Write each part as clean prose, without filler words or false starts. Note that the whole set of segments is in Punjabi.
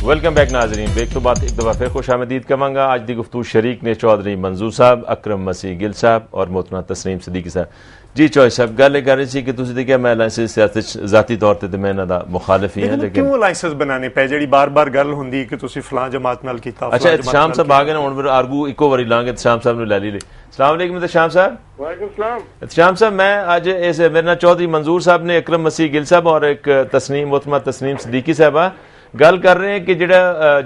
वेलकम बैक नाजरीन। ब्रेक तो बाद एक दफ़ा फिर खुश आमदीद कमांगा। आज की गुफ्तगू शरीक ने चौधरी मंजूर साहब, अकरम मसीह गिल साहब और मोहतरमा तस्नीम सिद्दीकी साहब। जी चौधरी साहब, गल कर रही थी कि तुम देखिए मैं अलायंस सियासत ज़ाती तौर पर तो मैं इन्हों का मुखालिफ ही हाँ, लेकिन क्यों अलायंस बनाने पे जी बार बार गल होंगी कि तुम फलां जमात नाल कीता। अच्छा इतशाम साहब आ गए ना, हम आर्गू इको वारी लांगे इतशाम साहब ने लै ली। अस्सलाम वालेकुम इतशाम साहब। वालेकुम सलाम। इतशाम साहब, मैं आज इस मेरे नाल चौधरी मंजूर साहब ने, अकरम मसीह गिल साहब और एक तस्नीम मोहतरमा तस्नीम सिद्दीकी साहबा गल कर रहे हैं कि जो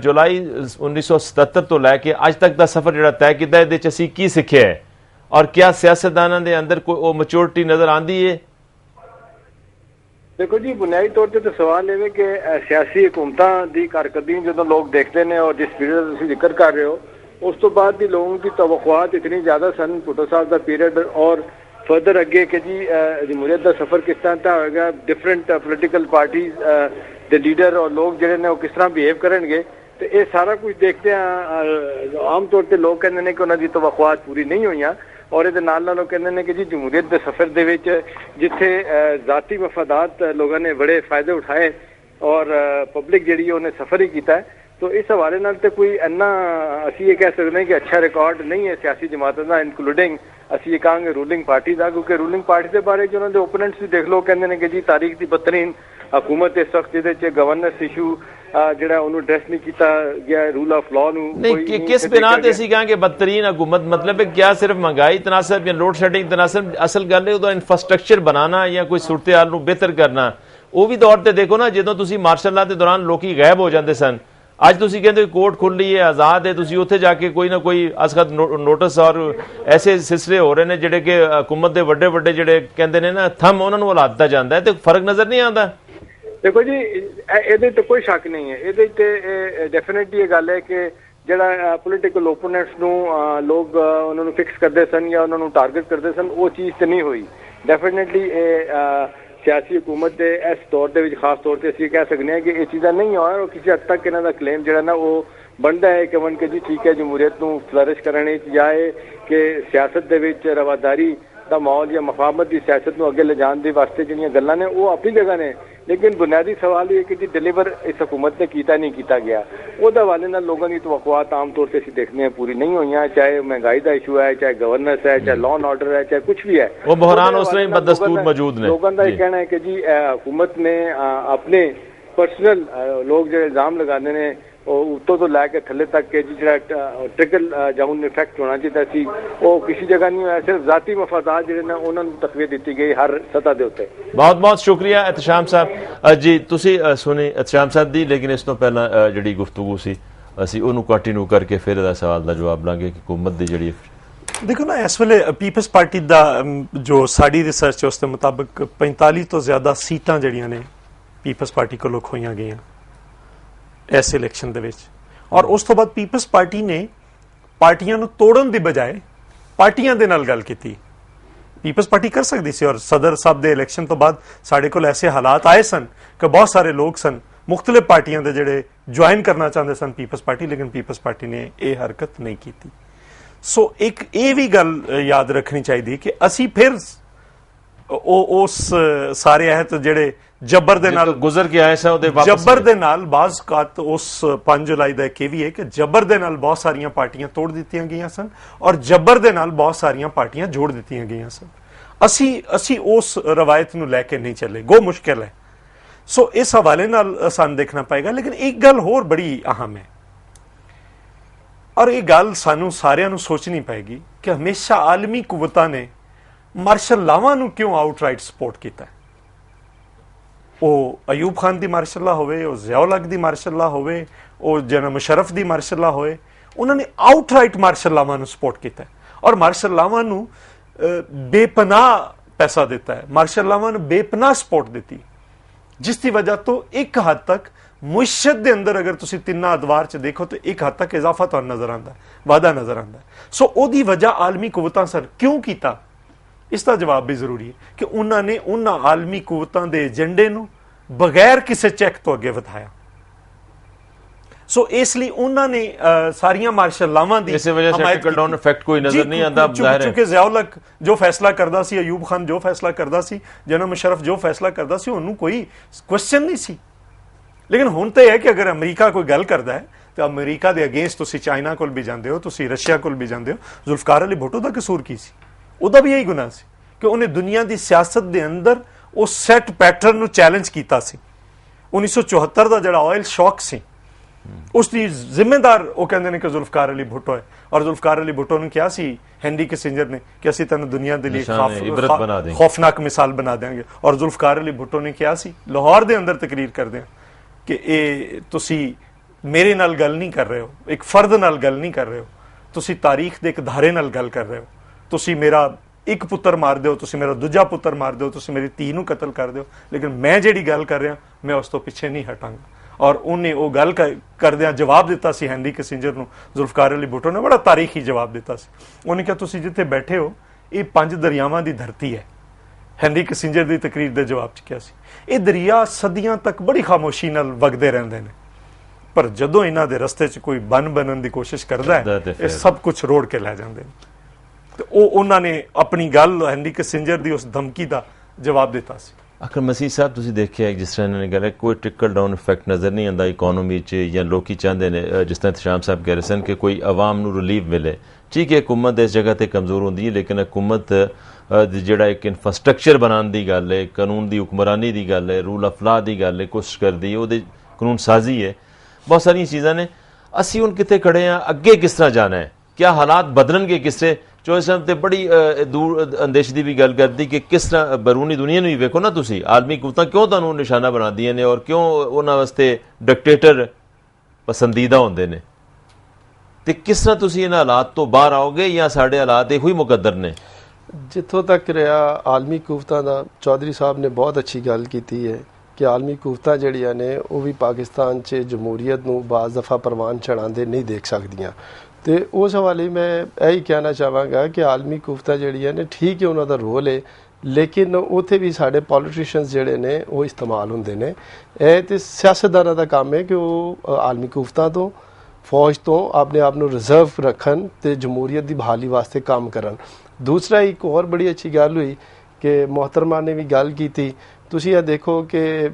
जुलाई 1977 तो लैके अज तक का सफर जो तय किया है असी की सीखिया है और क्या सियासतदानों के अंदर कोई मैच्योरिटी नजर आती है? देखो जी, बुनियादी तौर पर तो सवाल ये कि सियासी हुकूमतों की कारकर्दगी जो लोग देखते हैं और जिस पीरियड का जिक्र कर रहे हो उस तो बाद भी लोगों की तवक्कुआत इतनी ज्यादा सन भुट्टो साहब का पीरियड और फर्दर अगे कि जी जमहूरियत का सफर किस तरह तय होगा, डिफरेंट पोलिटिकल पार्टीज के लीडर और लोग जो ने किस तरह बिहेव करेंगे, तो ये सारा कुछ देखते हैं आम तौर पर लोग कहते हैं कि उन्होंने तवक्कुआत पूरी नहीं हुई और ये नाल कहते हैं कि जी जमहूरियत के सफर के जिथे जाती मफादात लोगों ने बड़े फायदे उठाए और पब्लिक जी उन्हें सफर ही किया है, तो इस हवाले नाल तो कोई इन्ना असी ये कह सकते हैं कि अच्छा रिकॉर्ड नहीं है सियासी जमातों का, इंक्लूडिंग असी ये कहेंगे रूलिंग पार्टी का, क्योंकि रूलिंग पार्टी के बारे जो उन्होंने ओपोनेंट्स भी देख लो कहते हैं कि जी तारीख की बदतरीन हुकूमत इस वक्त जिहदे गवर्नेंस इशू ਜਿਹੜਾ ਉਹਨੂੰ ਐਡਰੈਸ ਨਹੀਂ ਕੀਤਾ ਗਿਆ, रूल ऑफ लॉ नहीं किस बिना ते असी कहां कि बदतरीन हुकूमत मतलब है क्या सिर्फ महंगाई तनासब या लोड शेडिंग तनासब? असल गल है उदा इंफ्रास्ट्रक्चर बनाना या कोई सूरत हाल नूं बेहतर करना। वो भी दौर ते देखो ना, ਜਦੋਂ ਤੁਸੀਂ ਮਾਰਸ਼ਲ ਲਾ ਦੇ ਦੌਰਾਨ ਲੋਕੀ ਗਾਇਬ ਹੋ ਜਾਂਦੇ ਸਨ, ਅੱਜ ਤੁਸੀਂ ਕਹਿੰਦੇ ਕੋਰਟ ਖੁੱਲੀ ਹੈ, ਆਜ਼ਾਦ ਹੈ, ਤੁਸੀਂ ਉੱਥੇ ਜਾ ਕੇ ਕੋਈ ਨਾ ਕੋਈ ਅਸਖਤ ਨੋਟਿਸ ਔਰ ਐਸੇ ਸਿਲਸਿਲੇ ਹੋ ਰਹੇ ਨੇ ਜਿਹੜੇ ਕਿ ਹਕੂਮਤ ਦੇ ਵੱਡੇ ਵੱਡੇ ਜਿਹੜੇ ਕਹਿੰਦੇ ਨੇ ਨਾ ਥੰਮ ਉਹਨਾਂ ਨੂੰ ਹਿਲਾ ਦਿੱਤਾ ਜਾਂਦਾ ਹੈ, ਤੇ ਫਰਕ ਨਜ਼ਰ ਨਹੀਂ ਆਉਂਦਾ। देखो जी, ये तो कोई शक नहीं है, ये डेफिनेटली ये गल है कि ਜਿਹੜਾ ਪੋਲੀਟੀਕਲ ਓਪੋਨੈਂਟਸ ਨੂੰ ਲੋਕ ਉਹਨਾਂ ਨੂੰ ਫਿਕਸ ਕਰਦੇ ਸਨ ਜਾਂ ਉਹਨਾਂ ਨੂੰ ਟਾਰਗੇਟ ਕਰਦੇ ਸਨ, ਉਹ ਚੀਜ਼ ਤੇ ਨਹੀਂ ਹੋਈ। ਡੈਫੀਨੇਟਲੀ ਇਹ ਸਿਆਸੀ ਹਕੂਮਤ ਦੇ ਇਸ ਦੌਰ ਦੇ ਵਿੱਚ ਖਾਸ ਤੌਰ ਤੇ ਅਸੀਂ ਕਹਿ ਸਕਦੇ ਹਾਂ ਕਿ ਇਹ ਚੀਜ਼ਾਂ ਨਹੀਂ ਹੋਇਆ ਔਰ ਕਿਸੇ ਹੱਦ ਤੱਕ ਇਹਨਾਂ ਦਾ ਕਲੇਮ ਜਿਹੜਾ ਨਾ ਉਹ ਬਣਦਾ ਹੈ ਕਿ ਮਨ ਕੇ ਜੀ ਠੀਕ ਹੈ ਜਮਹੂਰੀਅਤ ਨੂੰ ਫਲਰਿਸ਼ ਕਰਨ ਵਿੱਚ ਜਾਏ ਕਿ ਸਿਆਸਤ ਦੇ ਵਿੱਚ ਰਵਾਦਾਰੀ ਦਾ ਮਾਹੌਲ ਜਾਂ ਮਫਾਹਮਤ ਦੀ ਸਿਆਸਤ ਨੂੰ ਅੱਗੇ ਲਿਜਾਣ ਦੇ ਵਾਸਤੇ ਜਿਹੜੀਆਂ ਗੱਲਾਂ ਨੇ ਉਹ ਆਪਣੀ ਜਗ੍ਹਾ ਨੇ, लेकिन बुनियादी सवाल ये कि जी डिलीवर इस हुकूमत ने किया नहीं किया गया, वो हवाले नाल लोगों की तवक्कुआत आम तौर से देखने हैं पूरी नहीं हुई, चाहे महंगाई का इशू है, चाहे गवर्नेंस है, चाहे लॉ एंड ऑर्डर है, चाहे कुछ भी है, वो बहरान उस तरह बदस्तूर मौजूद ने। लोगों का ये कहना है कि जी हुकूमत ने अपने पर्सनल लोग जो इल्जाम लगाने ने उत्तों तो लैके थले तक के जी जो ट्रिकल डाउन इफेक्ट होना चाहिए सी, वो किसी जगह नहीं होया, सिर्फ जाती मफादात जो ने उन्होंने तकवीत दी गई हर सतह के उत्ते। बहुत बहुत शुक्रिया इतशाम साहब जी, तुसी सुनी इतशाम साहब दी, लेकिन इस तो पहला जिहड़ी गुफ्तगू सी असी उहनूं कंटिन्यू करके फिर इहदा सवाल दा जवाब लांगे कि हुकूमत दी जिहड़ी देखो ना इस वेले पीपल्स पार्टी का जो साड़ी रिसर्च है उसके मुताबिक 45 तो ज़्यादा सीटां जिहड़ियां ने पीपल्स पार्टी कोलों खोईयां गईयां इस इलैक्शन दे विच, और उस तो बाद पीपल्स पार्टी ने पार्टियां नूं तोड़न दी बजाय पार्टियां दे नाल गल कीती। पीपल्स पार्टी कर सकती सी और सदर साहब दे इलैक्शन तो बाद साडे कोल ऐसे हालात आए सन कि बहुत सारे लोग सन मुख्तलिफ पार्टियां दे जिहड़े ज्वाइन करना चाहते सन पीपल्स पार्टी, लेकिन पीपल्स पार्टी ने यह हरकत नहीं की। सो एक ये भी गल याद रखनी चाहिए कि असी फिर उस सारे अहत जिहड़े जबर दे नाल गुजर के आए सा जबर दे नाल बाज़ औकात उस 5 जुलाई का एक भी है कि जबर दे नाल बहुत सारियां पार्टियां तोड़ दित्तियां गईयां सन और जबर दे नाल बहुत सारियां पार्टियां जोड़ दित्तियां गईयां सन। असी उस रवायत नूं लैके नहीं चले, गो मुश्किल है। सो इस हवाले नाल सानूं देखना पएगा, लेकिन एक गल होर बड़ी अहम है और ये गल सानूं सारियां नूं सोचनी पएगी कि हमेशा आलमी कुव्वतां ने मार्शल लावां नूं क्यों आउटराइट सपोर्ट कीता है। वो अयूब खान की मार्शल ला होवे, वो ज़ियाउल हक की मार्शल ला होवे, वो जनरल मुशर्रफ की मार्शल ला होवे, उन्होंने आउटराइट मार्शल लावां नूं सपोर्ट किया और मार्शल लावां नूं बेपनाह पैसा दिता है, मार्शल लावां नूं बेपनाह सपोर्ट दी, जिसकी वजह तो एक हद तक मुइशत के अंदर अगर तुम तिना अदवार च देखो तो एक हद तक इजाफा तो नजर आता है, वाधा नजर आता है। सो ओदी वजह आलमी कुव्वतां सर क्यों किया, इसका जवाब भी जरूरी है कि उन्होंने उन्होंने आलमी कुव्वतां दे एजेंडे नूं बगैर किसी चैक तो अगे वधाया। सो इसलिए उन्होंने सारियां मार्शल लावां दी डाउन इफेक्ट कोई नजर नहीं आता, क्योंकि ज़ियाउल हक जो फैसला करदा सी, अयूब खान जो फैसला करदा सी, जनरल मुशर्रफ जो फैसला करदा सी, उन्होंने कोई क्वेश्चन नहीं सी। ਲੇਕਿਨ ਹੁਣ ਤਾਂ ਇਹ ਹੈ ਕਿ ਅਗਰ ਅਮਰੀਕਾ ਕੋਈ ਗੱਲ ਕਰਦਾ ਹੈ ਤਾਂ ਅਮਰੀਕਾ ਦੇ ਅਗੇਂਸਟ ਤੁਸੀਂ ਚਾਈਨਾ ਕੋਲ ਵੀ ਜਾਂਦੇ ਹੋ, ਤੁਸੀਂ ਰਸ਼ੀਆ ਕੋਲ ਵੀ ਜਾਂਦੇ ਹੋ। ਜ਼ੁਲਫਕਾਰ ਅਲੀ ਭੁੱਟੋ ਦਾ ਕਸੂਰ ਕੀ ਸੀ? ਉਹਦਾ ਵੀ ਇਹੀ ਗੁਨਾਹ ਸੀ ਕਿ ਉਹਨੇ ਦੁਨੀਆ ਦੀ ਸਿਆਸਤ ਦੇ ਅੰਦਰ ਉਹ ਸੈਟ ਪੈਟਰਨ ਨੂੰ ਚੈਲੰਜ ਕੀਤਾ ਸੀ। 1974 ਦਾ ਜਿਹੜਾ ਆਇਲ ਸ਼ੌਕ ਸੀ ਉਸ ਦੀ ਜ਼ਿੰਮੇਦਾਰ ਉਹ ਕਹਿੰਦੇ ਨੇ ਕਿ ਜ਼ੁਲਫਕਾਰ ਅਲੀ ਭੁੱਟੋ ਹੈ। ਔਰ ਜ਼ੁਲਫਕਾਰ ਅਲੀ ਭੁੱਟੋ ਨੂੰ ਕਿਹਾ ਸੀ ਹੈਨਰੀ ਕਿਸਿੰਜਰ ਨੇ ਕਿ ਅਸੀਂ ਤੈਨੂੰ ਦੁਨੀਆ ਦੇ ਲਈ ਖੌਫਨਾਕ ਮਿਸਾਲ ਬਣਾ ਦੇਵਾਂਗੇ। ਔਰ ਜ਼ੁਲਫਕਾਰ ਅਲੀ ਭੁੱਟੋ ਨੇ ਕਿਹਾ ਸੀ ਲਾਹੌਰ ਦੇ ਅੰਦਰ ਤਕਰੀਰ ਕਰਦੇ ਹਾਂ ਕਿ ਇਹ ਤੁਸੀਂ ਮੇਰੇ ਨਾਲ ਗੱਲ ਨਹੀਂ ਕਰ ਰਹੇ ਹੋ, ਇੱਕ ਫਰਦ ਨਾਲ ਗੱਲ ਨਹੀਂ ਕਰ ਰਹੇ ਹੋ, ਤੁਸੀਂ ਤਾਰੀਖ ਦੇ ਇੱਕ ਧਾਰੇ ਨਾਲ ਗੱਲ ਕਰ ਰਹੇ ਹੋ। ਤੁਸੀਂ ਮੇਰਾ ਇੱਕ ਪੁੱਤਰ ਮਾਰ ਦਿਓ, ਤੁਸੀਂ ਮੇਰਾ ਦੂਜਾ ਪੁੱਤਰ ਮਾਰ ਦਿਓ, ਤੁਸੀਂ ਮੇਰੀ ਧੀ ਨੂੰ ਕਤਲ ਕਰ ਦਿਓ, ਲੇਕਿਨ ਮੈਂ ਜਿਹੜੀ ਗੱਲ ਕਰ ਰਿਹਾ ਮੈਂ ਉਸ ਤੋਂ ਪਿੱਛੇ ਨਹੀਂ ਹਟਾਂਗਾ। ਔਰ ਉਹਨੇ ਉਹ ਗੱਲ ਕਰਦਿਆਂ ਜਵਾਬ ਦਿੱਤਾ ਸੀ ਹੈਨਰੀ ਕਿਸਿੰਜਰ ਨੂੰ। ਜ਼ੁਲਫਕਾਰ ਅਲੀ ਭੁੱਟੋ ਨੇ ਬੜਾ ਤਾਰੀਖੀ ਜਵਾਬ ਦਿੱਤਾ ਸੀ। ਉਹਨੇ ਕਿਹਾ ਤੁਸੀਂ ਜਿੱਥੇ ਬੈਠੇ ਹੋ ਇਹ 5 ਦਰਿਆਵਾਂ ਦੀ ਧਰਤੀ ਹੈ। ਹੈਨਰੀ ਕਿਸਿੰਜਰ ਦੀ ਤਕਰੀਰ ਦੇ ਜਵਾਬ 'ਚ ਕਿਹਾ ਸੀ ਇਹ ਦਰਿਆ ਸਦੀਆਂ ਤੱਕ ਬੜੀ ਖਾਮੋਸ਼ੀ ਨਾਲ ਵਗਦੇ ਰਹਿੰਦੇ ਨੇ, ਪਰ ਜਦੋਂ ਇਹਨਾਂ ਦੇ ਰਸਤੇ 'ਚ ਕੋਈ ਬੰਨ ਬਣਨ ਦੀ ਕੋਸ਼ਿਸ਼ ਕਰਦਾ ਹੈ ਇਹ ਸਭ ਕੁਝ ਰੋੜ ਕੇ ਲੈ ਜਾਂਦੇ ਨੇ। ਤੇ ਉਹਨਾਂ ਨੇ ਆਪਣੀ ਗੱਲ ਹੈਨਰੀ ਕਿਸਿੰਜਰ ਦੀ ਉਸ ਧਮਕੀ ਦਾ ਜਵਾਬ ਦਿੱਤਾ ਸੀ। ਅਕਰਮ ਮਸੀਹ ਸਾਹਿਬ ਤੁਸੀਂ ਦੇਖਿਆ ਜਿਸ ਤਰ੍ਹਾਂ ਇਹਨਾਂ ਨੇ ਗੱਲ ਕੋਈ ਟ੍ਰਿਕਲ ਡਾਊਨ ਇਫੈਕਟ ਨਜ਼ਰ ਨਹੀਂ ਆਉਂਦਾ ਇਕੋਨੋਮੀ 'ਚ, ਜਾਂ ਲੋਕੀ ਚਾਹੁੰਦੇ ਨੇ ਜਿਸ ਤਰ੍ਹਾਂ ਇਤਸ਼ਾਮ ਸਾਹਿਬ ਕਹਿ ਰਹੇ ਸਨ ਕਿ ਕੋਈ ਆਵਾਮ ਨੂੰ ਰਿਲੀਫ ਮਿਲੇ। ਠੀਕ ਹੈ ਹਕੂਮਤ ਇਸ ਜਗ੍ਹਾ ਤੇ ਕਮਜ਼ੋਰ ਹੁੰਦੀ ਹੈ, ਲੇਕਿਨ ਹਕੂਮਤ ਜਿਹੜਾ ਇੱਕ ਇਨਫਰਾਸਟਰਕਚਰ ਬਣਾਉਣ ਦੀ ਗੱਲ ਹੈ, ਕਾਨੂੰਨ ਦੀ ਹੁਕਮਰਾਨੀ ਦੀ ਗੱਲ ਹੈ, ਰੂਲ ਆਫ ਲਾ ਦੀ ਗੱਲ ਹੈ, ਕੋਸ਼ਿਸ਼ ਕਰਦੀ ਹੈ, ਉਹਦੇ ਕਾਨੂੰਨ ਸਾਜ਼ੀ ਹੈ, ਬਹੁਤ ਸਾਰੀਆਂ ਚੀਜ਼ਾਂ ਨੇ। ਅਸੀਂ ਹੁਣ ਕਿੱਥੇ ਖੜੇ ਹਾਂ, ਅੱਗੇ ਕਿਸ ਤਰ੍ਹਾਂ ਜਾਣਾ ਹੈ, ਕਿਆ ਹਾਲਾਤ ਬਦਲਣਗੇ ਕਿਸੇ? ਚੌਧਰੀ ਸਾਹਿਬ ਤੇ ਬੜੀ ਦੂਰ ਅੰਦੇਸ਼ ਦੀ ਵੀ ਗੱਲ ਕਰਦੀ ਕਿ ਕਿਸ ਤਰ੍ਹਾਂ ਬਰੂਨੀ ਦੁਨੀਆ ਨੂੰ ਵੀ ਵੇਖੋ ਨਾ ਤੁਸੀਂ, ਆਲਮੀ ਕੁਵਤਾਂ ਕਿਉਂ ਤੁਹਾਨੂੰ ਨਿਸ਼ਾਨਾ ਬਣਾਉਂਦੀਆਂ ਨੇ ਔਰ ਕਿਉਂ ਉਹਨਾਂ ਵਾਸਤੇ ਡਿਕਟੇਟਰ ਪਸੰਦੀਦਾ ਹੁੰਦੇ ਨੇ, ਤੇ ਕਿਸ ਤਰ੍ਹਾਂ ਤੁਸੀਂ ਇਹਨਾਂ ਹਾਲਾਤ ਤੋਂ ਬਾਹਰ ਆਓਗੇ ਜਾਂ ਸਾਡੇ ਹਾਲਾਤ ਇਹੋ ਹੀ ਮੁਕੱਦਰ ਨੇ? ਜਿੱਥੋਂ ਤੱਕ ਰਿਹਾ ਆਲਮੀ ਕੁਵਤਾਂ ਦਾ, ਚੌਧਰੀ ਸਾਹਿਬ ਨੇ ਬਹੁਤ ਅੱਛੀ ਗੱਲ ਕੀਤੀ ਹੈ ਕਿ ਆਲਮੀ ਕੁਵਤਾਂ ਜਿਹੜੀਆਂ ਨੇ ਉਹ ਵੀ ਪਾਕਿਸਤਾਨ 'ਚ ਜਮਹੂਰੀਅਤ ਨੂੰ ਬਾਜ਼ ਦਫਾ ਪ੍ਰਵਾਨ ਚੜਾਉਂਦੇ ਨਹੀਂ ਦੇਖ ਸਕਦੀਆਂ। ਤੇ ਉਸ ਹਵਾਲੇ ਮੈਂ ਇਹੀ ਕਹਿਣਾ ਚਾਹਾਂਗਾ ਕਿ ਆਲਮੀ ਕੁਵਤਾਂ ਜਿਹੜੀਆਂ ਨੇ ਠੀਕ ਹੈ ਉਹਨਾਂ ਦਾ ਰੋਲ ਹੈ, ਲੇਕਿਨ ਉੱਥੇ ਵੀ ਸਾਡੇ ਪੋਲੀਟੀਸ਼ੀਅਨਸ ਜਿਹੜੇ ਨੇ ਉਹ ਇਸਤੇਮਾਲ ਹੁੰਦੇ ਨੇ। ਇਹ ਤੇ ਸਿਆਸਤਦਾਨਾਂ ਦਾ ਕੰਮ ਹੈ ਕਿ ਉਹ ਆਲਮੀ ਕੁਵਤਾਂ ਤੋਂ ਫੌਜ ਤੋਂ ਆਪਣੇ ਆਪ ਨੂੰ ਰਿਜ਼ਰਵ ਰੱਖਣ ਤੇ ਜਮਹੂਰੀਅਤ ਦੀ ਬਹਾਲੀ ਵਾਸਤੇ ਕੰਮ ਕਰਨ। ਦੂਸਰਾ ਇੱਕ ਹੋਰ ਬੜੀ ਅੱਛੀ ਗੱਲ ਹੋਈ ਕਿ ਮੁਹਤਰਮਾ ਨੇ ਵੀ ਗੱਲ ਕੀਤੀ, ਤੁਸੀਂ ਇਹ ਦੇਖੋ ਕਿ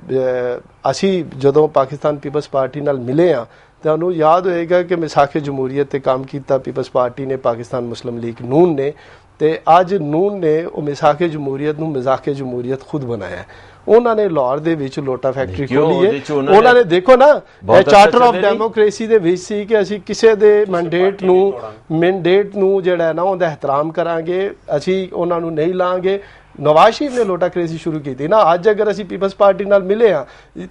ਅਸੀਂ ਜਦੋਂ ਪਾਕਿਸਤਾਨ ਪੀਪਲਸ ਪਾਰਟੀ ਨਾਲ ਮਿਲੇ ਹਾਂ ਤੁਹਾਨੂੰ ਯਾਦ ਹੋਏਗਾ ਕਿ ਮਿਸਾਖ ਜਮਹੂਰੀਅਤ ਤੇ ਕੰਮ ਕੀਤਾ ਪੀਪਲਸ ਪਾਰਟੀ ਨੇ, ਪਾਕਿਸਤਾਨ ਮੁਸਲਿਮ ਲੀਗ ਨੂਨ ਨੇ, ਤੇ ਅੱਜ ਨੂਨ ਨੇ ਉਹ ਮਿਸਾਖ ਜਮਹੂਰੀਅਤ ਨੂੰ ਮਿਜ਼ਾਕ ਜਮਹੂਰੀਅਤ ਖੁਦ ਬਣਾਇਆ। ਉਹਨਾਂ ਨੇ ਲਾਹੌਰ ਦੇ ਵਿੱਚ ਲੋਟਾ ਫੈਕਟਰੀ ਖੋਲੀ ਹੈ। ਉਹਨਾਂ ਨੇ ਦੇਖੋ ਨਾ ਇਹ ਚਾਰਟਰ ਆਫ ਡੈਮੋਕ੍ਰੇਸੀ ਦੇ ਵਿੱਚ ਸੀ ਕਿ ਅਸੀਂ ਕਿਸੇ ਦੇ ਮੈਂਡੇਟ ਨੂੰ ਜਿਹੜਾ ਨਾ ਉਹਦਾ ਇਹਤਰਾਮ ਕਰਾਂਗੇ, ਅਸੀਂ ਉਹਨਾਂ ਨੂੰ ਨਹੀਂ ਲਾਂਗੇ। ਨਵਾਜ਼ ਸ਼ਰੀਫ ਨੇ ਲੋਟਾ ਕ੍ਰੇਜ਼ੀ ਸ਼ੁਰੂ ਕੀਤੀ ਨਾ। ਅੱਜ ਅਗਰ ਅਸੀਂ ਪੀਪਲਸ ਪਾਰਟੀ ਨਾਲ ਮਿਲੇ ਆ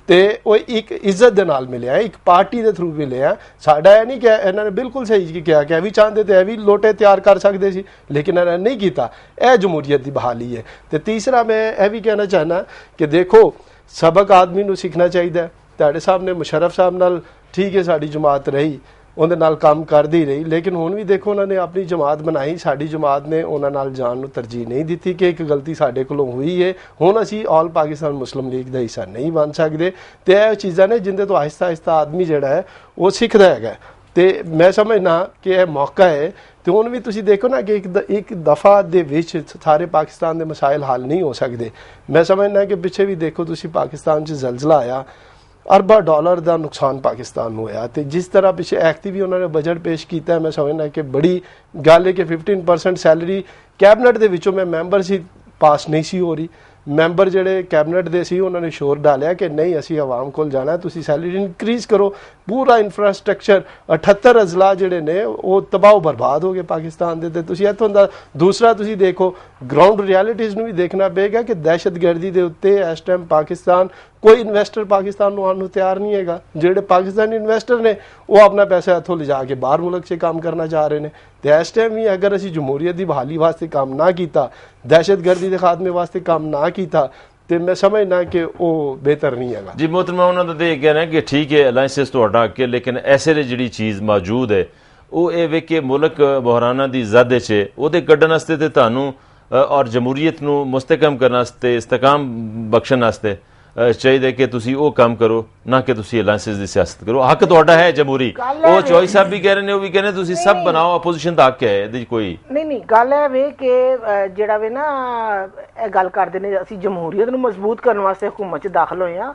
ਤੇ ਉਹ ਇੱਕ ਇੱਜ਼ਤ ਦੇ ਨਾਲ ਮਿਲੇ ਆ, ਇੱਕ ਪਾਰਟੀ ਦੇ ਥਰੂ ਮਿਲੇ ਆ। ਸਾਡਾ ਇਹ ਨਹੀਂ ਕਿ ਇਹਨਾਂ ਨੇ ਬਿਲਕੁਲ ਸਹੀ ਕਿਹਾ ਕਿ ਇਹ ਵੀ ਚਾਹੁੰਦੇ ਤੇ ਇਹ ਵੀ ਲੋਟੇ ਤਿਆਰ ਕਰ ਸਕਦੇ ਸੀ, ਲੇਕਿਨ ਇਹਨਾਂ ਨੇ ਨਹੀਂ ਕੀਤਾ। ਇਹ ਜਮਹੂਰੀਅਤ ਦੀ ਬਹਾਲੀ ਹੈ। ਤੇ ਤੀਸਰਾ ਮੈਂ ਇਹ ਵੀ ਕਹਿਣਾ ਚਾਹਨਾ ਕਿ ਦੇਖੋ ਸਬਕ ਆਦਮੀ ਨੂੰ ਸਿੱਖਣਾ ਚਾਹੀਦਾ। ਤੁਹਾਡੇ ਸਾਹਮਣੇ ਮੁਸ਼ਰਫ ਸਾਹਿਬ ਨਾਲ ਠੀਕ ਹੈ ਸਾਡੀ ਜਮਾਤ ਰਹੀ, ਉਹਦੇ ਨਾਲ ਕੰਮ ਕਰਦੀ ਰਹੀ, ਲੇਕਿਨ ਹੁਣ ਵੀ ਦੇਖੋ ਉਹਨਾਂ ਨੇ ਆਪਣੀ ਜਮਾਤ ਬਣਾਈ, ਸਾਡੀ ਜਮਾਤ ਨੇ ਉਹਨਾਂ ਨਾਲ ਜਾਣ ਨੂੰ ਤਰਜੀਹ ਨਹੀਂ ਦਿੱਤੀ ਕਿ ਇੱਕ ਗਲਤੀ ਸਾਡੇ ਕੋਲੋਂ ਹੋਈ ਹੈ। ਹੁਣ ਅਸੀਂ ਆਲ ਪਾਕਿਸਤਾਨ ਮੁਸਲਿਮ ਲੀਗ ਦਾ ਹਿੱਸਾ ਨਹੀਂ ਬਣ ਸਕਦੇ। ਤੇ ਇਹ ਚੀਜ਼ਾਂ ਨੇ ਜਿੰਦੇ ਤੋਂ ਆਹਿਸਤਾ ਆਹਿਸਤਾ ਆਦਮੀ ਜਿਹੜਾ ਹੈ ਉਹ ਸਿੱਖਦਾ ਹੈਗਾ। ਤੇ ਮੈਂ ਸਮਝਣਾ ਕਿ ਇਹ ਮੌਕਾ ਹੈ। ਤੇ ਹੁਣ ਵੀ ਤੁਸੀਂ ਦੇਖੋ ਨਾ ਕਿ ਇੱਕ ਦਫਾ ਦੇ ਵਿੱਚ ਸਾਰੇ ਪਾਕਿਸਤਾਨ ਦੇ ਮਸਾਇਲ ਹੱਲ ਨਹੀਂ ਹੋ ਸਕਦੇ। ਮੈਂ ਸਮਝਣਾ ਕਿ ਪਿੱਛੇ ਵੀ ਦੇਖੋ ਤੁਸੀਂ ਪਾਕਿਸਤਾਨ 'ਚ ਜ਼ਲਜ਼ਲਾ ਆਇਆ, ਅਰਬਾਂ ਡਾਲਰ ਦਾ ਨੁਕਸਾਨ ਪਾਕਿਸਤਾਨ ਨੂੰ ਹੋਇਆ। ਤੇ ਜਿਸ ਤਰ੍ਹਾਂ ਪਿੱਛੇ ਐਕਟ ਵੀ ਉਹਨਾਂ ਨੇ ਬਜਟ ਪੇਸ਼ ਕੀਤਾ, ਮੈਂ ਸਮਝਦਾ ਕਿ ਬੜੀ ਗੱਲ ਹੈ ਕਿ 15% ਸੈਲਰੀ ਕੈਬਨਿਟ ਦੇ ਵਿੱਚੋਂ ਮੈਂ ਮੈਂਬਰ ਸੀ ਪਾਸ ਨਹੀਂ ਸੀ ਹੋ ਰਹੀ। ਮੈਂਬਰ ਜਿਹੜੇ ਕੈਬਨਿਟ ਦੇ ਸੀ ਉਹਨਾਂ ਨੇ ਸ਼ੋਰ ਡਾਲਿਆ ਕਿ ਨਹੀਂ ਅਸੀਂ ਆਵਾਮ ਕੋਲ ਜਾਣਾ, ਤੁਸੀਂ ਸੈਲਰੀ ਇਨਕਰੀਜ਼ ਕਰੋ। ਪੂਰਾ ਇਨਫਰਾਸਟ੍ਰਕਚਰ 78 ਅਜ਼ਲਾ ਜਿਹੜੇ ਨੇ ਉਹ ਤਬਾਹ ਬਰਬਾਦ ਹੋ ਗਏ ਪਾਕਿਸਤਾਨ ਦੇ। ਤੇ ਤੁਸੀਂ ਇੱਥੋਂ ਦਾ ਦੂਸਰਾ ਤੁਸੀਂ ਦੇਖੋ ਗਰਾਊਂਡ ਰਿਐਲਿਟੀਜ਼ ਨੂੰ ਵੀ ਦੇਖਣਾ ਪਏਗਾ ਕਿ ਦਹਿਸ਼ਤਗਰਦੀ ਦੇ ਉੱਤੇ ਇਸ ਟਾਈਮ ਪਾਕਿਸਤਾਨ ਕੋਈ ਇਨਵੈਸਟਰ ਪਾਕਿਸਤਾਨ ਨੂੰ ਆਉਣ ਨੂੰ ਤਿਆਰ ਨਹੀਂ ਹੈਗਾ। ਜਿਹੜੇ ਪਾਕਿਸਤਾਨੀ ਇਨਵੈਸਟਰ ਨੇ ਉਹ ਆਪਣਾ ਪੈਸਾ ਇੱਥੋਂ ਲਿਜਾ ਕੇ ਬਾਹਰ ਮੁਲਕ 'ਚ ਕੰਮ ਕਰਨਾ ਚਾਹ ਰਹੇ ਨੇ। ਤੇ ਇਸ ਟਾਈਮ ਵੀ ਅਗਰ ਅਸੀਂ ਜਮਹੂਰੀਅਤ ਦੀ ਬਹਾਲੀ ਵਾਸਤੇ ਕੰਮ ਨਾ ਕੀਤਾ, ਦਹਿਸ਼ਤਗਰਦੀ ਦੇ ਖਾਤਮੇ ਵਾਸਤੇ ਕੰਮ ਨਾ ਕੀਤਾ, ਤੇ ਮੈਂ ਸਮਝਣਾ ਕਿ ਉਹ ਬਿਹਤਰ ਨਹੀਂ ਹੈਗਾ। ਜੀ ਮੁਹਤਰਮਾ ਉਹਨਾਂ ਦਾ ਦੇਖ ਕਹਿਣਾ ਕਿ ਠੀਕ ਹੈ ਅਲਾਇੰਸਿਸ ਤੁਹਾਡਾ ਅੱਗੇ, ਲੇਕਿਨ ਐਸੇ ਲਈ ਜਿਹੜੀ ਚੀਜ਼ ਮੌਜੂਦ ਹੈ ਉਹ ਇਹ ਵੇ ਕਿ ਮੁਲਕ ਬਹਰਾਨਾਂ ਦੀ ਜ਼ਦ 'ਚ ਉਹਦੇ ਕੱਢਣ ਵਾਸਤੇ ਤੇ ਤੁਹਾਨੂੰ ਔਰ ਜਮਹੂਰੀਅਤ ਨੂੰ ਮੁਸਤਕਮ ਕਰਨ ਵਾਸਤੇ, ਇਸਤਕਾਮ ਬਖਸ਼ਣ ਵਾਸਤੇ ਚਾਹੀਦਾ ਕਿ ਤੁਸੀਂ ਉਹ ਕੰਮ ਕਰੋ, ਨਾ ਕਿ ਤੁਸੀਂ ਅਲਾਇੰਸਿਸ ਦੀ ਸਿਆਸਤ ਕਰੋ। ਹੱਕ ਤੁਹਾਡਾ ਹੈ ਜਮਹੂਰੀ। ਉਹ ਚੌਧਰੀ ਸਾਹਿਬ ਵੀ ਕਹਿ ਰਹੇ ਨੇ, ਉਹ ਵੀ ਕਹਿੰਦੇ ਤੁਸੀਂ ਸਭ ਬਣਾਓ, ਅਪੋਜੀਸ਼ਨ ਦਾ ਹੱਕ ਹੈ ਇਹਦੇ ਕੋਈ ਨਹੀਂ। ਗੱਲ ਹੈ ਵੇ ਕਿ ਜਿਹੜਾ ਵੇ ਨਾ ਇਹ ਗੱਲ ਕਰਦੇ ਨੇ ਅਸੀਂ ਜਮਹੂਰੀਅਤ ਨੂੰ ਮਜ਼ਬੂਤ ਕਰਨ ਵਾਸਤੇ ਹਕੂਮਤ 'ਚ ਦਾਖਲ ਹੋਏ ਆ।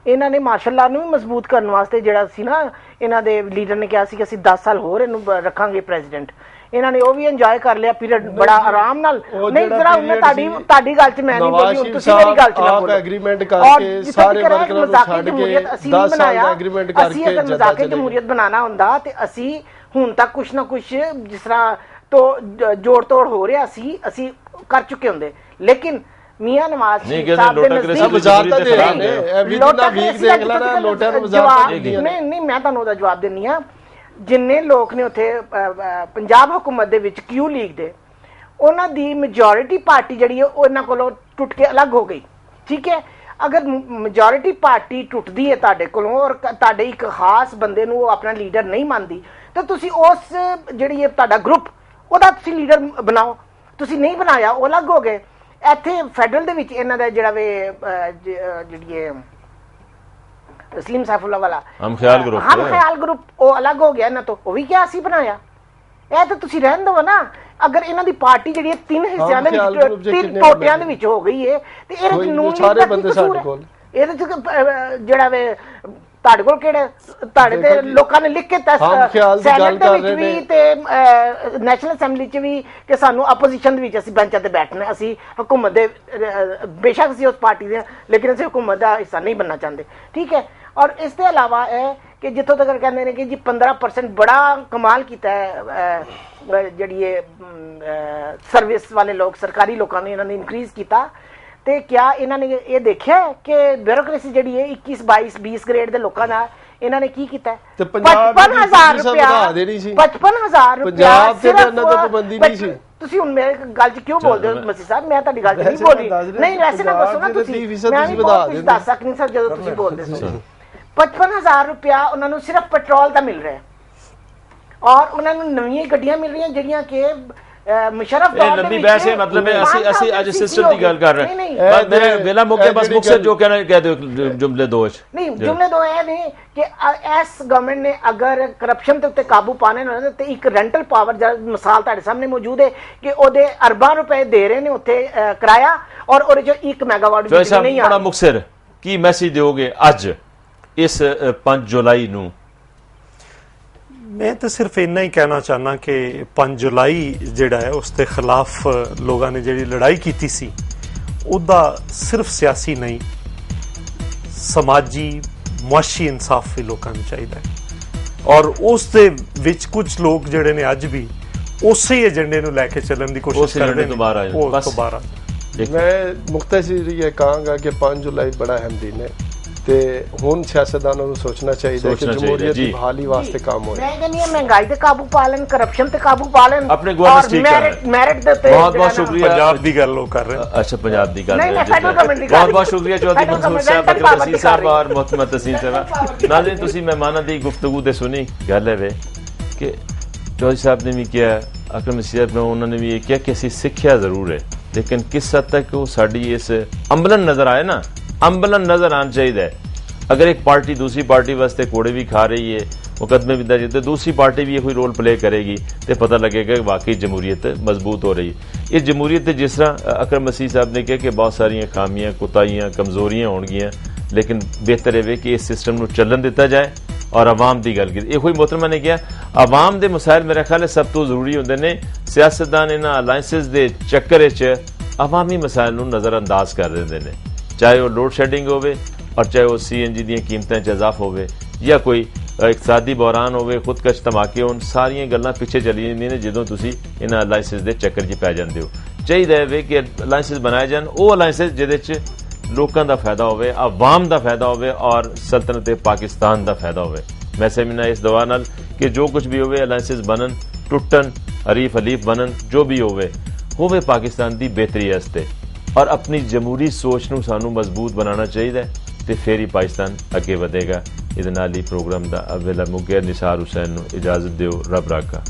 ਇਹਨਾਂ ਨੇ ਮਾਸ਼ਾਅੱਲਾ ਨੂੰ ਵੀ ਮਜ਼ਬੂਤ ਕਰਨ ਵਾਸਤੇ ਜਿਹੜਾ ਸੀ ਨਾ, ਇਹਨਾਂ ਦੇ ਲੀਡਰ ਨੇ ਕਿਹਾ ਸੀ ਕਿ ਅਸੀਂ 10 ਸਾਲ ਹੋਰ ਇਹਨੂੰ ਰੱਖਾਂਗੇ ਪ੍ਰੈਜ਼ੀਡੈਂਟ। ਇਹਨਾਂ ਨੇ ਉਹ ਵੀ ਇੰਜੋਏ ਕਰ ਲਿਆ ਪੀਰੀਅਡ ਬੜਾ ਆਰਾਮ ਨਾਲ। ਨਹੀਂ ਜਰਾ ਉਹਨੇ ਤੁਹਾਡੀ ਗੱਲ 'ਚ ਮੈਂ ਨਹੀਂ ਬੋਲੀ, ਹੁਣ ਤੁਸੀਂ ਮੇਰੀ ਗੱਲ 'ਚ ਨਾ ਬੋਲੋ। ਐਗਰੀਮੈਂਟ ਕਰਕੇ ਸਾਰੇ ਵਰਕਰਾਂ ਨੂੰ ਛੱਡ ਕੇ 10 ਸਾਲ ਦਾ ਐਗਰੀਮੈਂਟ ਕਰਕੇ ਅਸੀਂ ਅਗਰ ਮਜ਼ਾਕੇ ਜਮਹੂਰੀਅਤ ਬਣਾਉਣਾ ਹੁੰਦਾ ਤੇ ਅਸੀਂ ਹੁਣ ਤੱਕ ਕੁਛ ਨਾ ਕੁਛ ਜਿਸ ਤਰ੍ਹਾਂ ਤੋਂ ਜੋੜ ਤੋੜ ਹੋ ਰਿਹਾ ਸੀ ਅਸੀਂ ਕਰ ਚੁੱਕੇ ਹੁੰਦੇ। ਲੇਕਿਨ ਮੀਆਂ ਨਵਾਜ਼ ਸਾਹਿਬ ਦੇ ਨਜ਼ਦੀਕ ਵਜ਼ਾਰਤਾਂ ਦੇ ਰਹੇ ਨੇ, ਲੋਟਾ ਵੀਕ ਦੇਖ ਲੈਣਾ, ਲੋਟਾ ਨੂੰ ਵਜ਼ਾਰਤਾਂ ਦੀਆਂ ਨਹੀਂ ਮੈਂ ਤੁਹਾਨੂੰ ਉਹਦਾ ਜਵਾਬ ਦਿੰਨੀ ਆ। ਜਿੰਨੇ ਲੋਕ ਨੇ ਉੱਥੇ ਪੰਜਾਬ ਹੁਕੂਮਤ ਦੇ ਵਿੱਚ ਕਿਊ ਲੀਗ ਦੇ, ਉਹਨਾਂ ਦੀ ਮੈਜੋਰਿਟੀ ਪਾਰਟੀ ਜਿਹੜੀ ਹੈ ਉਹ ਇਹਨਾਂ ਕੋਲੋਂ ਟੁੱਟ ਕੇ ਅਲੱਗ ਹੋ ਗਈ। ਠੀਕ ਹੈ, ਅਗਰ ਮੈਜੋਰਿਟੀ ਪਾਰਟੀ ਟੁੱਟਦੀ ਹੈ ਤੁਹਾਡੇ ਕੋਲੋਂ ਔਰ ਤੁਹਾਡੇ ਇੱਕ ਖਾਸ ਬੰਦੇ ਨੂੰ ਉਹ ਆਪਣਾ ਲੀਡਰ ਨਹੀਂ ਮੰਨਦੀ, ਤਾਂ ਤੁਸੀਂ ਉਸ ਜਿਹੜੀ ਹੈ ਤੁਹਾਡਾ ਗਰੁੱਪ ਉਹਦਾ ਤੁਸੀਂ ਲੀਡਰ ਬਣਾਓ। ਤੁਸੀਂ ਨਹੀਂ ਬਣਾਇਆ, ਉਹ ਅਲੱਗ ਹੋ ਗਏ। ਇੱਥੇ ਫੈਡਰਲ ਦੇ ਵਿੱਚ ਇਹਨਾਂ ਦਾ ਜਿਹੜਾ ਵੇ ਜਿਹੜੀ ਹੈ ਤਸਲੀਮ ਸੈਫੁੱਲਾ ਵਾਲਾ ਹਮ ਖਿਆਲ ਗਰੁੱਪ ਉਹ ਅਲੱਗ ਹੋ ਗਿਆ ਇਹਨਾਂ ਤੋਂ, ਉਹ ਵੀ ਕਿਹਾ ਅਸੀਂ ਬਣਾਇਆ। ਇਹ ਤਾਂ ਤੁਸੀਂ ਰਹਿਣ ਦਿਓ ਨਾ। ਅਗਰ ਇਹਨਾਂ ਦੀ ਪਾਰਟੀ ਜਿਹੜੀ ਹੈ 3 ਹਿੱਸਿਆਂ ਦੇ ਵਿੱਚ 3 ਟੋਟਿਆਂ ਦੇ ਵਿੱਚ ਹੋ ਗਈ ਹੈ ਤੇ ਇਹਦੇ ਚ ਨੂਨ ਸਾਰੇ ਬੰਦੇ ਸਾਡੇ ਕੋਲ, ਇਹਦੇ ਚ ਜਿਹੜਾ ਵੇ ਤੁਹਾਡੇ ਕੋਲ ਕਿਹੜੇ ਤੁਹਾਡੇ ਤੇ ਲੋਕਾਂ ਨੇ ਲਿਖ ਕੇ ਸੈਨੇਟ ਦੇ ਵਿੱਚ ਵੀ ਤੇ ਨੈਸ਼ਨਲ ਅਸੈਂਬਲੀ 'ਚ ਵੀ ਕਿ ਸਾਨੂੰ ਆਪੋਜੀਸ਼ਨ ਦੇ ਵਿੱਚ ਅਸੀਂ ਬੈਂਚਾਂ ਤੇ ਬੈਠਣਾ, ਅਸੀਂ ਹੁਕੂਮਤ ਦੇ ਬੇਸ਼ੱਕ ਅਸੀਂ ਉਸ ਪਾਰਟੀ ਦੇ ਲੇਕਿਨ ਅਸੀਂ ਹੁਕੂਮਤ ਦਾ ਹਿੱਸਾ ਨਹੀਂ ਬਣਨਾ ਚਾਹੁੰਦੇ। ਠੀਕ ਹੈ, ਔਰ ਇਸ ਤੋਂ ਇਲਾਵਾ ਇਹ ਕਿ ਜਿੱਥੋਂ ਤੱਕ ਕਹਿੰਦੇ ਨੇ ਕਿ ਜੀ 15% ਬੜਾ ਕਮਾਲ ਕੀਤਾ ਹੈ ਜਿਹੜੀ ਇਹ ਸਰਵਿਸ ਵਾਲੇ ਲੋਕ ਸਰਕਾਰੀ ਲੋਕਾਂ ਨੇ ਇਹਨਾਂ ਨੇ ਇਨਕਰੀਜ਼ ਕੀਤਾ। ਤੇ ਕਿਆ ਇਹਨਾਂ ਨੇ ਇਹ ਦੇਖਿਆ ਕਿ ਬਿਊਰੋਕ੍ਰੇਸੀ ਜਿਹੜੀ ਹੈ 21 22 20 ਗ੍ਰੇਡ ਦੇ ਲੋਕਾਂ ਦਾ ਇਹਨਾਂ ਨੇ ਕੀ ਕੀਤਾ? 55,000 ਰੁਪਇਆ 55,000 ਰੁਪਇਆ ਤੁਸੀਂ ਹੁਣ ਮੇਰੇ ਗੱਲ 'ਚ ਕਿਉਂ ਬੋਲਦੇ ਹੋ ਮਸੀ ਸਾਹਿਬ? ਮੈਂ ਤੁਹਾਡੀ ਗੱਲ 'ਚ ਨਹੀਂ ਬੋਲੀ। ਨਹੀਂ ਵੈਸੇ ਨਾ ਦੱਸੋ ਨਾ ਤੁਸੀਂ, ਮੈਂ ਵੀ ਬਹੁਤ ਕੁਝ ਦੱਸ ਸਕਦੀ ਸਰ ਜਦੋਂ ਤੁਸੀਂ ਬੋਲਦੇ ਹੋ। 55,000 ਰੁਪਇਆ ਉਹਨਾਂ ਨੂੰ ਸਿਰਫ ਪੈਟਰੋਲ ਦਾ ਮਿਲ ਰਿਹਾ ਔਰ ਉਹਨਾਂ ਨੂੰ ਨਵੀਆਂ ਗੱਡੀਆਂ ਮਿਲ ਰਹੀਆਂ ਜਿਹੜੀਆਂ ਕਿ ਮੁਸ਼ਰਫ ਦੌਰ ਲੰਬੀ ਬਹਿਸ ਹੈ। ਮਤਲਬ ਅਸੀਂ ਅੱਜ ਸਿਸਟਮ ਦੀ ਗੱਲ ਕਰ ਰਹੇ ਹਾਂ। ਮੇਰੇ ਵੇਲਾ ਮੌਕੇ ਬਸ ਮੁਕਸਰ ਜੋ ਕਹਿਣਾ ਕਹਿ ਦਿਓ ਜੁਮਲੇ ਦੋ ਨਹੀਂ ਜੁਮਲੇ ਦੋ ਇਹ ਨੇ ਕਿ ਇਸ ਗਵਰਨਮੈਂਟ ਨੇ ਅਗਰ ਕਰਪਸ਼ਨ ਦੇ ਉੱਤੇ ਕਾਬੂ ਪਾਣੇ ਨਾ ਤੇ ਇੱਕ ਰੈਂਟਲ ਪਾਵਰ ਜਿਹੜਾ ਮਿਸਾਲ ਤੁਹਾਡੇ ਸਾਹਮਣੇ ਮੌਜੂਦ ਹੈ ਕਿ ਉਹਦੇ ਅਰਬਾਂ ਰੁਪਏ ਦੇ ਰਹੇ ਨੇ ਉੱਥੇ ਕਿਰਾਇਆ ਔਰ ਉਹਦੇ ਚ 1 ਮੈਗਾਵਾਟ ਬਿਜਲੀ ਨਹੀਂ ਆ। ਬੜਾ ਮੁਕਸਰ ਕੀ ਮੈਸੇਜ ਦਿਓਗੇ ਅੱਜ ਇਸ 5 ਜੁਲਾਈ ਨੂੰ? मैं तो सिर्फ इन्ना ही कहना चाहना कि 5 जुलाई जिहड़ा है उसके खिलाफ लोगों ने जिहड़ी लड़ाई की सी उहदा सिर्फ सियासी नहीं समाजी मुआशी इंसाफ भी लोगों को चाहिए और उस दे विच कुछ लोग जिहड़े ने अज भी उसे एजेंडे नूं लैके चलण दी कोशिश करदे ने। दोबारा मैं मुख्तसर ये कहांगा कि 5 जुलाई बड़ा अहम दिन है ਤੇ ਹੁਣ ਸਿਆਸਤਦਾਨਾਂ ਨੂੰ ਸੋਚਣਾ ਚਾਹੀਦਾ ਕਿ ਜਮਹੂਰੀਅਤ ਦੀ ਬਹਾਲੀ ਵਾਸਤੇ ਕੰਮ ਹੋਏ। ਮੈਂ ਕਹਿੰਦੀ ਹਾਂ ਮਹਿੰਗਾਈ ਤੇ ਕਾਬੂ ਪਾ ਲੈਣ, ਕਰਪਸ਼ਨ ਤੇ ਕਾਬੂ ਪਾ ਲੈਣ, ਆਪਣੇ ਗਵਰਨਮੈਂਟ ਮੈਰਿਟ ਦੇ ਉੱਤੇ। ਬਹੁਤ ਬਹੁਤ ਸ਼ੁਕਰੀਆ। ਪੰਜਾਬ ਦੀ ਗੱਲ ਉਹ ਕਰ ਰਹੇ। ਅੱਛਾ ਪੰਜਾਬ ਦੀ ਗੱਲ ਬਹੁਤ ਬਹੁਤ ਸ਼ੁਕਰੀਆ ਚੌਧਰੀ ਮਨਸੂਰ ਸਾਹਿਬ, ਬਕਰ ਰਸੀਦ ਸਾਹਿਬ ਔਰ ਮੁਹਤਮਦ ਤਸੀਮ ਸਾਹਿਬ। ਨਾਜ਼ਰੀਨ ਤੁਸੀਂ ਮਹਿਮਾਨਾਂ ਦੀ ਗੁਫ਼ਤਗੂ ਤੇ ਸੁਣੀ ਗੱਲ ਹੈ ਵੇ ਕਿ ਚੌਧਰੀ ਸਾਹਿਬ ਨੇ ਵੀ ਕਿਹਾ, ਅਕਰਮ ਸਾਹਿਬ ਨੇ ਉਹਨਾਂ ਨੇ ਵੀ ਇਹ ਕਿਹਾ ਕਿ ਅਸੀਂ ਸਿੱਖਿਆ ਜ਼ਰੂਰ ਹੈ ਲੇਕਿਨ ਕਿਸ ਹੱਦ ਤੱਕ ਉਹ ਸਾਡੀ ਇਸ ਅੰਬਲਨ ਨਜ਼ਰ ਆਏ ਨਾ, अंबलन नजर आना चाहिए। अगर एक पार्टी दूसरी पार्टी वास्ते कोड़े भी खा रही है, मुकदमे भी दर्ज, तो दूसरी पार्टी भी ये कोई रोल प्ले करेगी तो पता लगेगा कि वाकई जमहूरीत मजबूत हो रही है। ये जमहूरीत जिस तरह अकरम मसीह साहब ने कहा कि बहुत सारिया खामियां कोताहियां कमजोरियां होणगियां लेकिन बेहतर है कि इस सिस्टम को चलन दिता जाए और आवाम की गल की। कोई मोहतरमा ने कहा आवाम के मसाइल मेरे ख्याल सब तो जरूरी होंगे ने। सियासतदान इन्हां अलायंसिस के चक्कर अवामी मसाइल को नज़रअंदाज कर देंगे ने, चाहे वो लोड शेडिंग होवे और चाहे वो CNG दी कीमतें च इजाफा होवे या कोई इकतसादी बहरान होवे, खुदकश धमाके होण, सारियां गल्लां पिछे चली जांदियां ने जदों तुसीं इन्हां अलायंसिस दे चक्कर 'च पै जांदे हो। चाहिए है कि अलायंसिस बनाए जान वो अलायंसिस जिहदे च लोकां दा फायदा होवे, आवाम दा फायदा होवे और सल्तनत पाकिस्तान दा फायदा होवे। मैं समझना इस दवा नाल कि जो कुछ भी होवे अलायंसिस बनन टुटन हरीफ हलीफ बनन जो भी होवे पाकिस्तान दी बेहतरी वास्ते और अपनी जमहूरी सोच नूं सानू मजबूत बनाना चाहिए तो फिर ही पाकिस्तान अगे वधेगा। इहदे नाल ही प्रोग्राम दा वेला मुक्किया। निसार हुसैन नूं इजाजत दिओ, रब राखा।